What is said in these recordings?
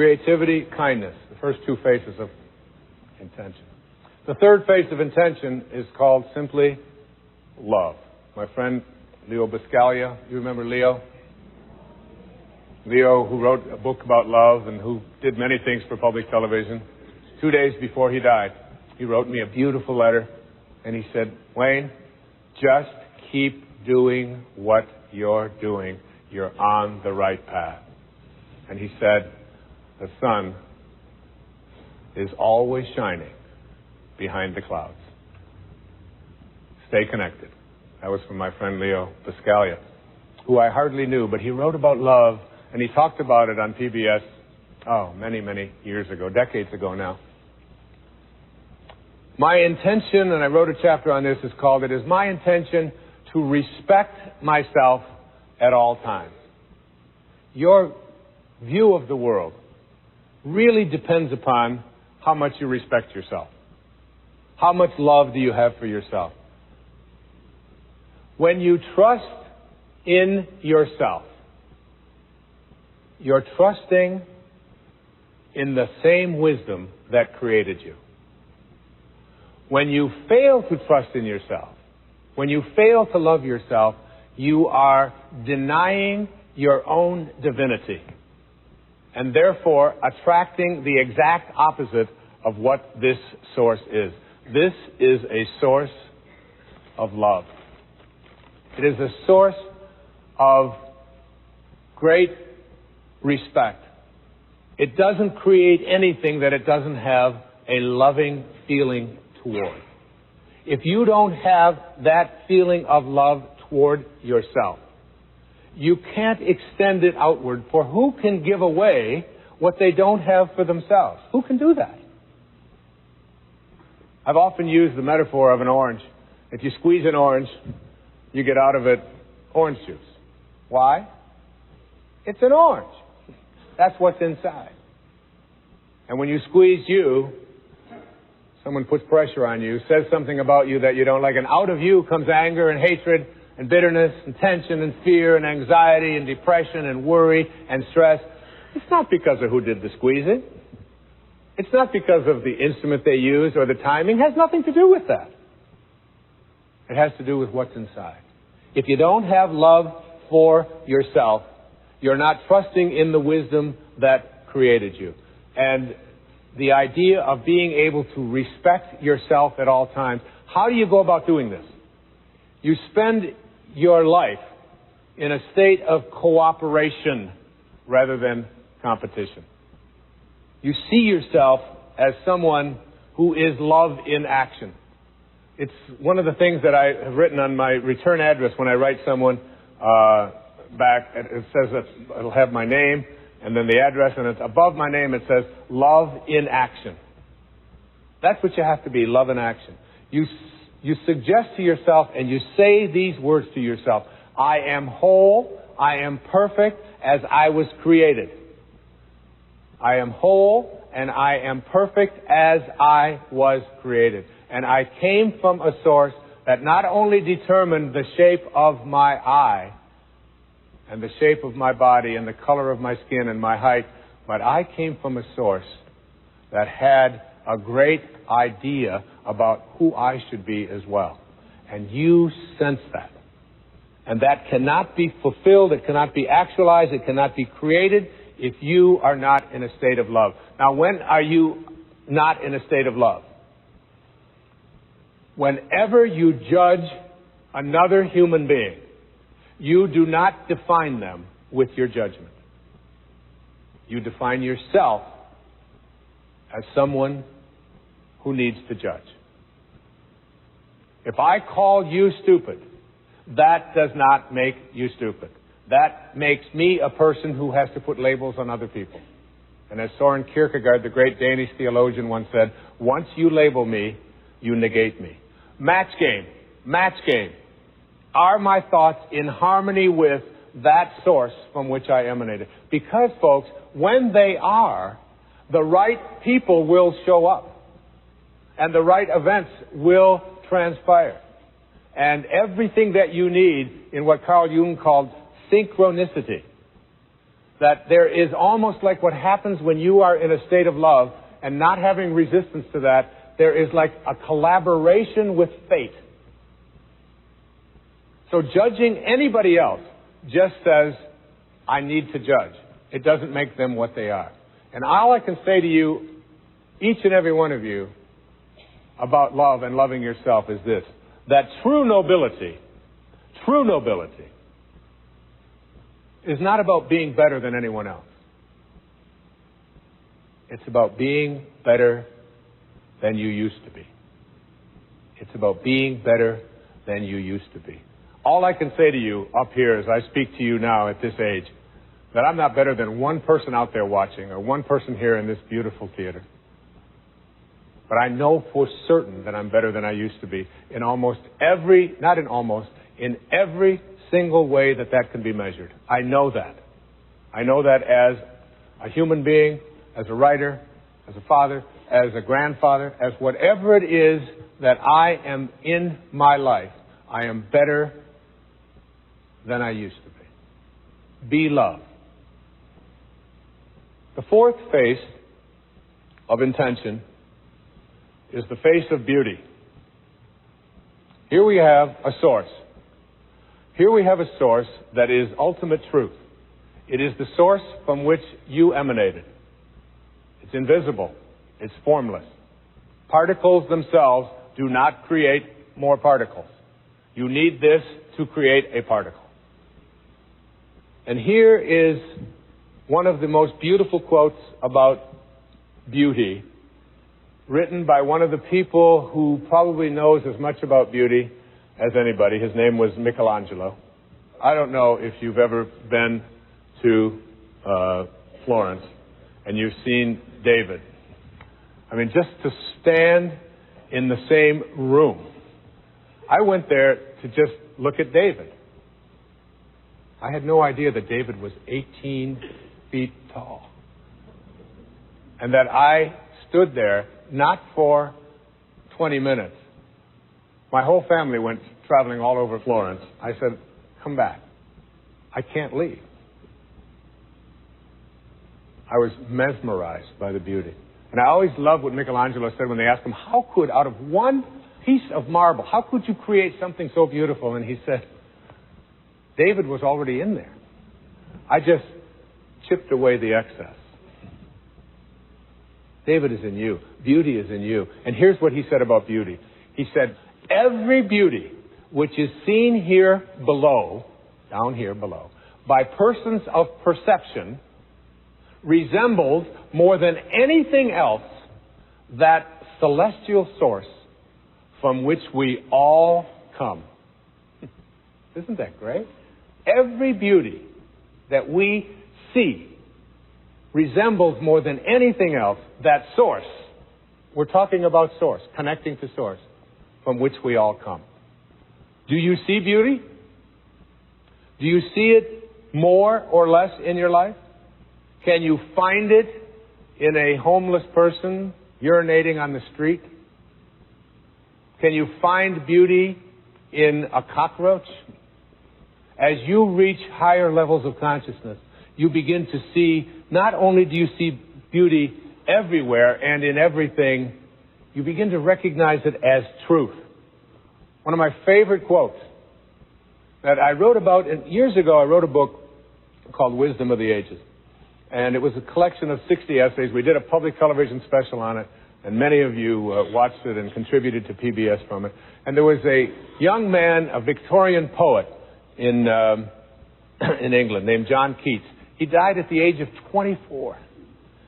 creativity, kindness. The first two faces of intention. The third face of intention is called simply love. My friend Leo Buscaglia, you remember Leo? Leo, who wrote a book about love and who did many things for public television. 2 days before he died, he wrote me a beautiful letter, and he said, Wayne, just keep doing what you're doing. You're on the right path. And he said, the sun is always shining behind the clouds. Stay connected. That was from my friend Leo Buscaglia, who I hardly knew, but he wrote about love, and he talked about it on PBS, many, many years ago, decades ago now. My intention, and I wrote a chapter on this, is called, it is my intention to respect myself at all times. Your view of the world really depends upon how much you respect yourself. How much love do you have for yourself? When you trust in yourself, you're trusting in the same wisdom that created you. When you fail to trust in yourself, when you fail to love yourself, you are denying your own divinity and therefore attracting the exact opposite of what this source is. This is a source of love. It is a source of great respect. It doesn't create anything that it doesn't have a loving feeling toward. If you don't have that feeling of love toward yourself, you can't extend it outward, for who can give away what they don't have for themselves? Who can do that? I've often used the metaphor of an orange. If you squeeze an orange, you get out of it orange juice. Why? It's an orange. That's what's inside. And when you squeeze you, someone puts pressure on you, says something about you that you don't like, and out of you comes anger and hatred and bitterness and tension and fear and anxiety and depression and worry and stress. It's not because of who did the squeezing. It's not because of the instrument they used or the timing. It has nothing to do with that. It has to do with what's inside. If you don't have love for yourself, you're not trusting in the wisdom that created you. And the idea of being able to respect yourself at all times, how do you go about doing this? You spend your life in a state of cooperation rather than competition. You see yourself as someone who is love in action. It's one of the things that I have written on my return address when I write someone back. It says that it'll have my name and then the address, and it's above my name it says love in action. That's what you have to be, love in action. You suggest to yourself and you say these words to yourself: I am whole, I am perfect as I was created. I am whole and I am perfect as I was created. And I came from a source that not only determined the shape of my eye and the shape of my body and the color of my skin and my height, but I came from a source that had a great idea about who I should be as well. And you sense that. And that cannot be fulfilled, it cannot be actualized, it cannot be created if you are not in a state of love. Now, when are you not in a state of love? Whenever you judge another human being, you do not define them with your judgment. You define yourself as someone who needs to judge. If I call you stupid, that does not make you stupid. That makes me a person who has to put labels on other people. And as Søren Kierkegaard, the great Danish theologian, once said, once you label me, you negate me. Match game. Match game. Are my thoughts in harmony with that source from which I emanated? Because, folks, when they are, the right people will show up. And the right events will transpire. And everything that you need in what Carl Jung called synchronicity. that there is almost like what happens when you are in a state of love and not having resistance to that, there is like a collaboration with fate. So judging anybody else just says, I need to judge. It doesn't make them what they are. And all I can say to you, each and every one of you, about love and loving yourself is this, that true nobility is not about being better than anyone else. It's about being better than you used to be. It's about being better than you used to be. All I can say to you up here as I speak to you now at this age, that I'm not better than one person out there watching or one person here in this beautiful theater. But I know for certain that I'm better than I used to be in in every single way that can be measured. I know that. I know that as a human being, as a writer, as a father, as a grandfather, as whatever it is that I am in my life, I am better than I used to be. Be love. The fourth face of intention is the face of beauty. Here we have a source. Here we have a source that is ultimate truth. It is the source from which you emanated. It's invisible. It's formless. Particles themselves do not create more particles. You need this to create a particle. And here is one of the most beautiful quotes about beauty, written by one of the people who probably knows as much about beauty as anybody. His name was Michelangelo. I don't know if you've ever been to Florence and you've seen David. I mean, just to stand in the same room. I went there to just look at David. I had no idea that David was 18 feet tall. And that I stood there not for 20 minutes. My whole family went traveling all over Florence. I said, come back. I can't leave. I was mesmerized by the beauty. And I always loved what Michelangelo said when they asked him, how could, out of one piece of marble, how could you create something so beautiful? And he said, David was already in there. I just chipped away the excess. David is in you. Beauty is in you. And here's what he said about beauty. He said, every beauty which is seen here below, down here below, by persons of perception resembles more than anything else that celestial source from which we all come. Isn't that great? Every beauty that we see resembles more than anything else that source. We're talking about source, connecting to source, from which we all come. Do you see beauty? Do you see it more or less in your life? Can you find it in a homeless person urinating on the street? Can you find beauty in a cockroach? As you reach higher levels of consciousness, you begin to see, not only do you see beauty everywhere and in everything, you begin to recognize it as truth. One of my favorite quotes that I wrote about, years ago I wrote a book called Wisdom of the Ages. And it was a collection of 60 essays. We did a public television special on it, and many of you watched it and contributed to PBS from it. And there was a young man, a Victorian poet in England named John Keats. He died at the age of 24.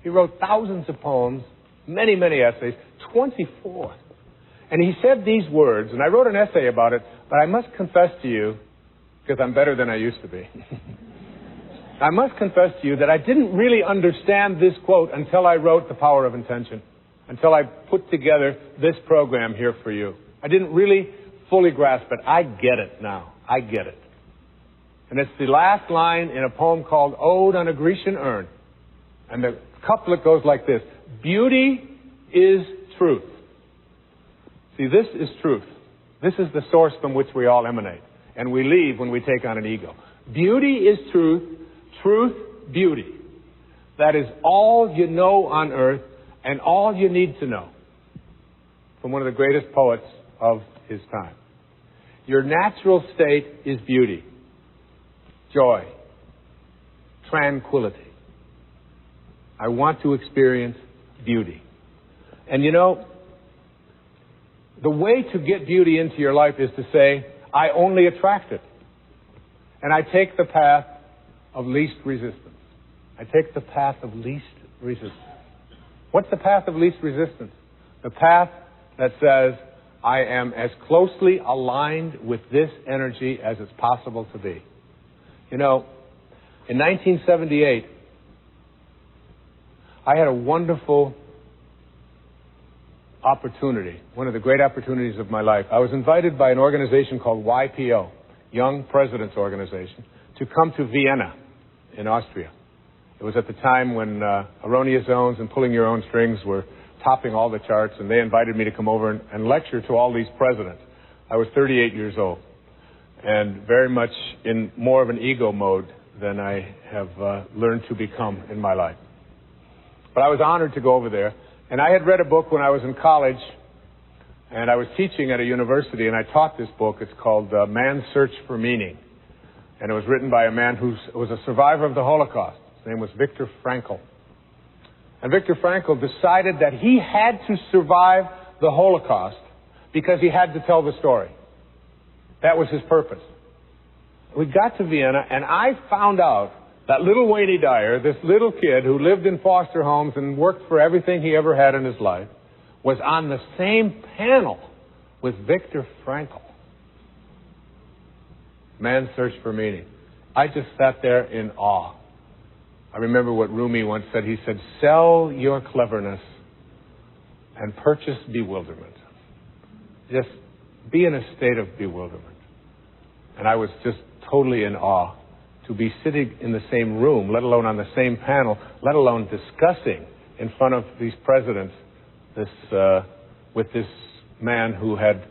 He wrote thousands of poems, many, many essays, 24. And he said these words, and I wrote an essay about it, but I must confess to you, because I'm better than I used to be, I must confess to you that I didn't really understand this quote until I wrote The Power of Intention, until I put together this program here for you. I didn't really fully grasp it. I get it now. I get it. And it's the last line in a poem called Ode on a Grecian Urn. And the couplet goes like this: beauty is truth. See, this is truth. This is the source from which we all emanate. And we leave when we take on an ego. Beauty is truth. Truth beauty. That is all you know on earth and all you need to know. From one of the greatest poets of his time. Your natural state is beauty, joy, tranquility. I want to experience beauty. And you know, the way to get beauty into your life is to say, I only attract it. And I take the path of least resistance. I take the path of least resistance. What's the path of least resistance? The path that says, I am as closely aligned with this energy as it's possible to be. You know, in 1978, I had a wonderful opportunity, one of the great opportunities of my life. I was invited by an organization called YPO, Young Presidents Organization, to come to Vienna in Austria. It was at the time when Erroneous Zones and Pulling Your Own Strings were topping all the charts, and they invited me to come over and lecture to all these presidents. I was 38 years old and very much in more of an ego mode than I have learned to become in my life. But I was honored to go over there. And I had read a book when I was in college, and I was teaching at a university, and I taught this book. It's called Man's Search for Meaning. And it was written by a man who was a survivor of the Holocaust. His name was Viktor Frankl. And Viktor Frankl decided that he had to survive the Holocaust because he had to tell the story. That was his purpose. We got to Vienna, and I found out that little Wayne Dyer, this little kid who lived in foster homes and worked for everything he ever had in his life, was on the same panel with Viktor Frankl. Man's Search for Meaning. I just sat there in awe. I remember what Rumi once said. He said, sell your cleverness and purchase bewilderment. Just be in a state of bewilderment. And I was just totally in awe to be sitting in the same room, let alone on the same panel, let alone discussing in front of these presidents with this man who had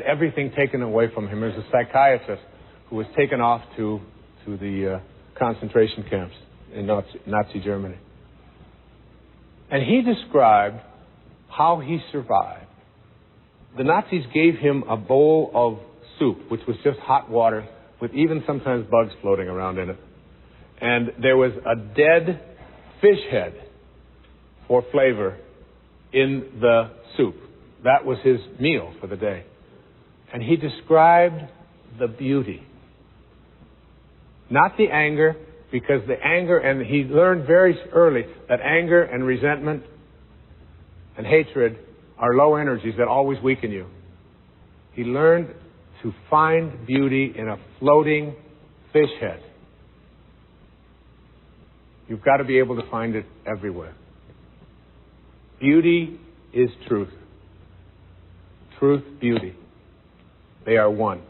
everything taken away from him. He was a psychiatrist who was taken off to the concentration camps in Nazi Germany. And he described how he survived. The Nazis gave him a bowl of soup, which was just hot water, with even sometimes bugs floating around in it. And there was a dead fish head for flavor in the soup. That was his meal for the day. And he described the beauty. Not the anger, because the anger, and he learned very early that anger and resentment and hatred are low energies that always weaken you. He learned to find beauty in a floating fish head. You've got to be able to find it everywhere. Beauty is truth. Truth, beauty. They are one.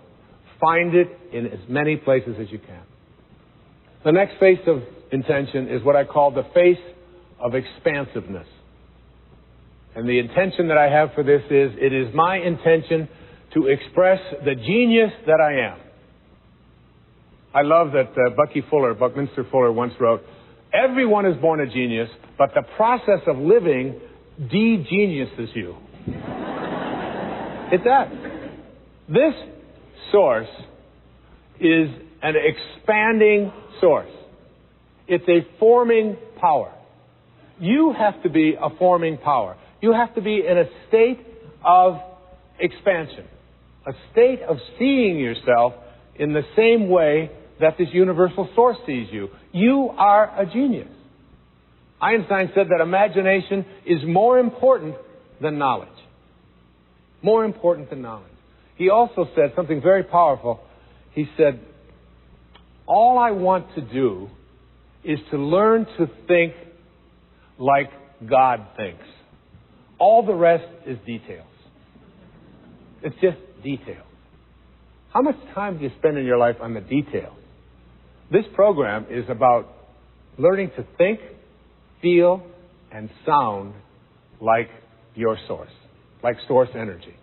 Find it in as many places as you can. The next face of intention is what I call the face of expansiveness. And the intention that I have for this is, it is my intention to express the genius that I am. I love that Buckminster Fuller once wrote, everyone is born a genius, but the process of living de-geniuses you. It does. This source is an expanding source. It's a forming power. You have to be a forming power. You have to be in a state of expansion, a state of seeing yourself in the same way that this universal source sees you. You are a genius. Einstein said that imagination is more important than knowledge. More important than knowledge. He also said something very powerful. He said, all I want to do is to learn to think like God thinks. All the rest is details. It's just details. How much time do you spend in your life on the details? This program is about learning to think, feel, and sound like your source, like source energy.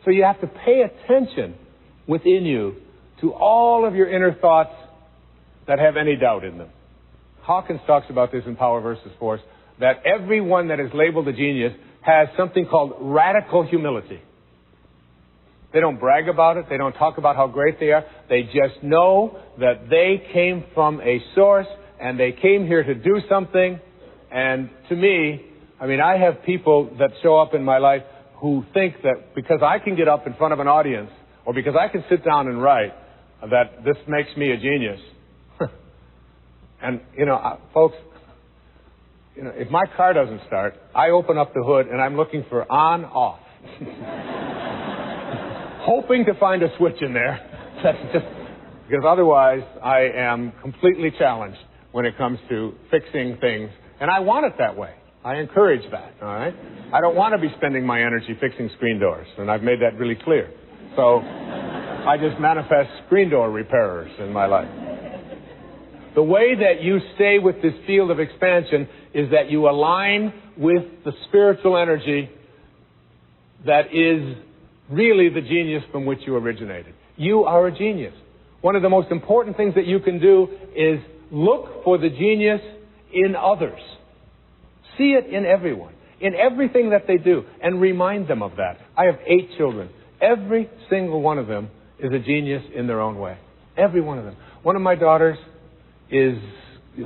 So you have to pay attention within you to all of your inner thoughts that have any doubt in them. Hawkins talks about this in Power versus Force, that everyone that is labeled a genius has something called radical humility. They don't brag about it. They don't talk about how great they are. They just know that they came from a source and they came here to do something. And to me, I mean, I have people that show up in my life who think that because I can get up in front of an audience or because I can sit down and write, that this makes me a genius. And, folks, if my car doesn't start, I open up the hood and I'm looking for on, off. Hoping to find a switch in there. That's just because otherwise I am completely challenged when it comes to fixing things. And I want it that way. I encourage that, all right? I don't want to be spending my energy fixing screen doors, and I've made that really clear. So I just manifest screen door repairers in my life. The way that you stay with this field of expansion is that you align with the spiritual energy that is really the genius from which you originated. You are a genius. One of the most important things that you can do is look for the genius in others. See it in everyone, in everything that they do, and remind them of that. I have 8 children. Every single one of them is a genius in their own way. Every one of them. One of my daughters is,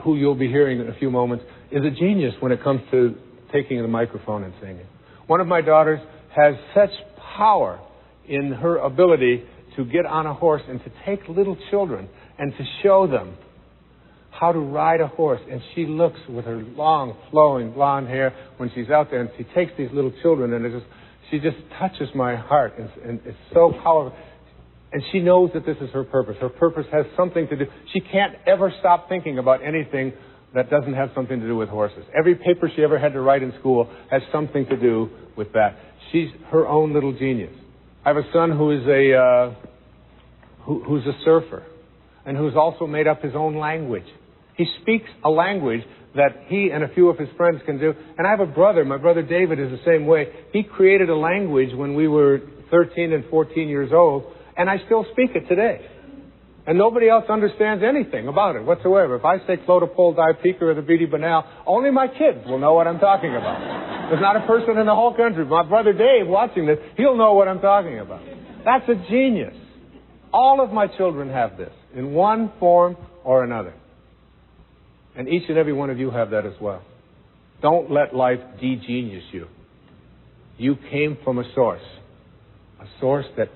who you'll be hearing in a few moments, is a genius when it comes to taking the microphone and singing. One of my daughters has such power in her ability to get on a horse and to take little children and to show them how to ride a horse. And she looks with her long, flowing blonde hair when she's out there and she takes these little children and she just touches my heart and it's so powerful. And she knows that this is her purpose. Her purpose has something to do. She can't ever stop thinking about anything that doesn't have something to do with horses. Every paper she ever had to write in school has something to do with that. She's her own little genius. I have a son who is who's a surfer and who's also made up his own language. He speaks a language that he and a few of his friends can do. And I have a brother. My brother David is the same way. He created a language when we were 13 and 14 years old, and I still speak it today. And nobody else understands anything about it whatsoever. If I say Clodopole, Dipeca, or the Beady Banal, only my kids will know what I'm talking about. There's not a person in the whole country. My brother Dave watching this, he'll know what I'm talking about. That's a genius. All of my children have this in one form or another. And each and every one of you have that as well. Don't let life de-genius you. You came from a source that